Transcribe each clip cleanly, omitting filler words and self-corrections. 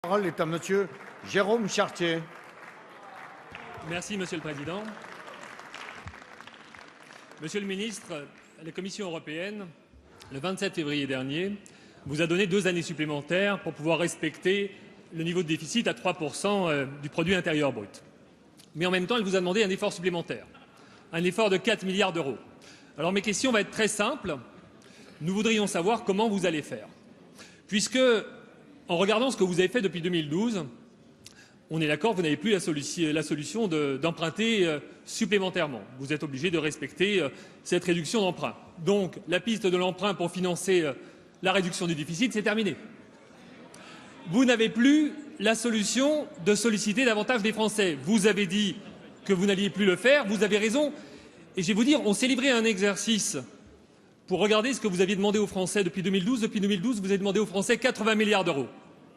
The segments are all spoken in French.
La parole est à Monsieur Jérôme Chartier. Merci, Monsieur le Président. Monsieur le Ministre, la Commission européenne, le 27 février dernier, vous a donné 2 années supplémentaires pour pouvoir respecter le niveau de déficit à 3% du produit intérieur brut. Mais en même temps, elle vous a demandé un effort supplémentaire, un effort de 4 milliards d'euros. Alors mes questions vont être très simples. Nous voudrions savoir comment vous allez faire. Puisque, en regardant ce que vous avez fait depuis 2012, on est d'accord, vous n'avez plus la solution d'emprunter supplémentairement. Vous êtes obligé de respecter cette réduction d'emprunt. Donc, la piste de l'emprunt pour financer la réduction du déficit, c'est terminé. Vous n'avez plus la solution de solliciter davantage des Français. Vous avez dit que vous n'alliez plus le faire, vous avez raison. Et je vais vous dire, on s'est livré à un exercice pour regarder ce que vous aviez demandé aux Français depuis 2012. Depuis 2012, vous avez demandé aux Français 80 milliards d'euros.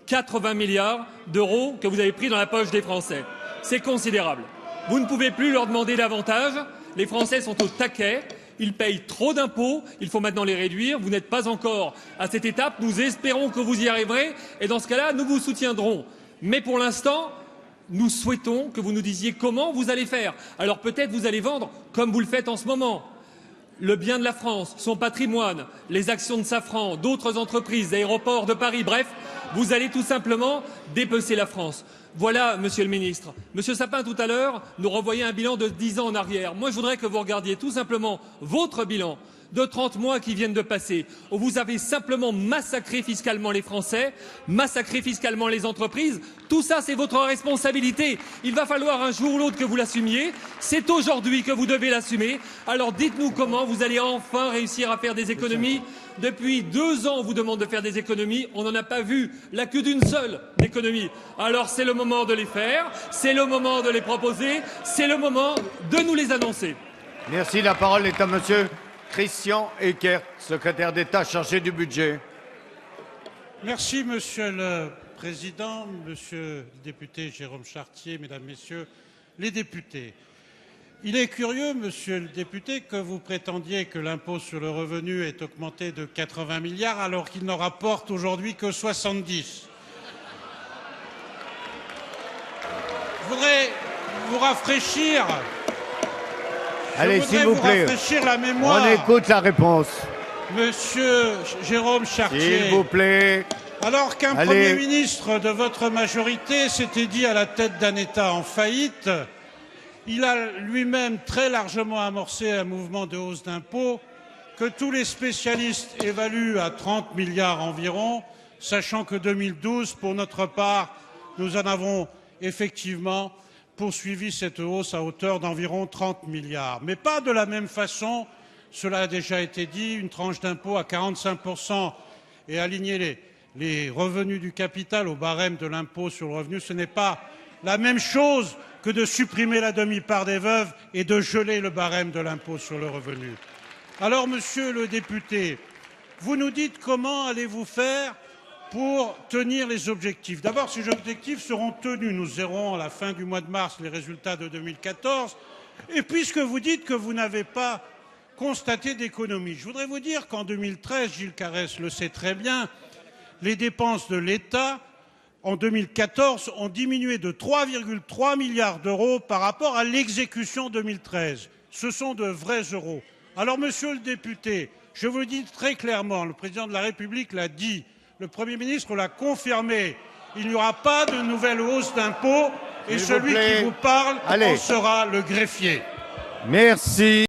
80 milliards d'euros que vous avez pris dans la poche des Français. C'est considérable. Vous ne pouvez plus leur demander davantage. Les Français sont au taquet. Ils payent trop d'impôts. Il faut maintenant les réduire. Vous n'êtes pas encore à cette étape. Nous espérons que vous y arriverez. Et dans ce cas-là, nous vous soutiendrons. Mais pour l'instant, nous souhaitons que vous nous disiez comment vous allez faire. Alors peut-être vous allez vendre, comme vous le faites en ce moment, le bien de la France, son patrimoine, les actions de Safran, d'autres entreprises, aéroports de Paris, bref, vous allez tout simplement dépecer la France. Voilà, Monsieur le Ministre. Monsieur Sapin, tout à l'heure, nous revoyait un bilan de 10 ans en arrière. Moi, je voudrais que vous regardiez tout simplement votre bilan de 30 mois qui viennent de passer, où vous avez simplement massacré fiscalement les Français, massacré fiscalement les entreprises. Tout ça, c'est votre responsabilité. Il va falloir un jour ou l'autre que vous l'assumiez. C'est aujourd'hui que vous devez l'assumer. Alors dites-nous comment vous allez enfin réussir à faire des économies. Depuis 2 ans, on vous demande de faire des économies. On n'en a pas vu la queue d'une seule d'économie. Alors c'est le moment de les faire, c'est le moment de les proposer, c'est le moment de nous les annoncer. Merci. La parole est à Monsieur Christian Eckert, secrétaire d'État chargé du budget. Merci, Monsieur le Président, Monsieur le député Jérôme Chartier, Mesdames, Messieurs les députés. Il est curieux, Monsieur le député, que vous prétendiez que l'impôt sur le revenu est augmenté de 80 milliards alors qu'il n'en rapporte aujourd'hui que 70. Je voudrais vous rafraîchir. Allez, s'il vous plaît, rafraîchir la mémoire. on écoute la réponse. Monsieur Jérôme Chartier. S'il vous plaît. Alors qu'un Premier ministre de votre majorité s'était dit à la tête d'un État en faillite, il a lui-même très largement amorcé un mouvement de hausse d'impôts que tous les spécialistes évaluent à 30 milliards environ, sachant que 2012, pour notre part, nous en avons effectivement poursuivi cette hausse à hauteur d'environ 30 milliards. Mais pas de la même façon, cela a déjà été dit, une tranche d'impôt à 45% et aligner les revenus du capital au barème de l'impôt sur le revenu, ce n'est pas la même chose que de supprimer la demi-part des veuves et de geler le barème de l'impôt sur le revenu. Alors, monsieur le député, vous nous dites comment allez-vous faire pour tenir les objectifs. D'abord, ces objectifs seront tenus. Nous verrons à la fin du mois de mars les résultats de 2014. Et puisque vous dites que vous n'avez pas constaté d'économie, je voudrais vous dire qu'en 2013, Gilles Carrès le sait très bien, les dépenses de l'État en 2014 ont diminué de 3,3 milliards d'euros par rapport à l'exécution 2013. Ce sont de vrais euros. Alors, monsieur le député, je vous le dis très clairement, le président de la République l'a dit, le Premier ministre l'a confirmé, il n'y aura pas de nouvelle hausse d'impôts et celui qui vous parle en sera le greffier. Merci.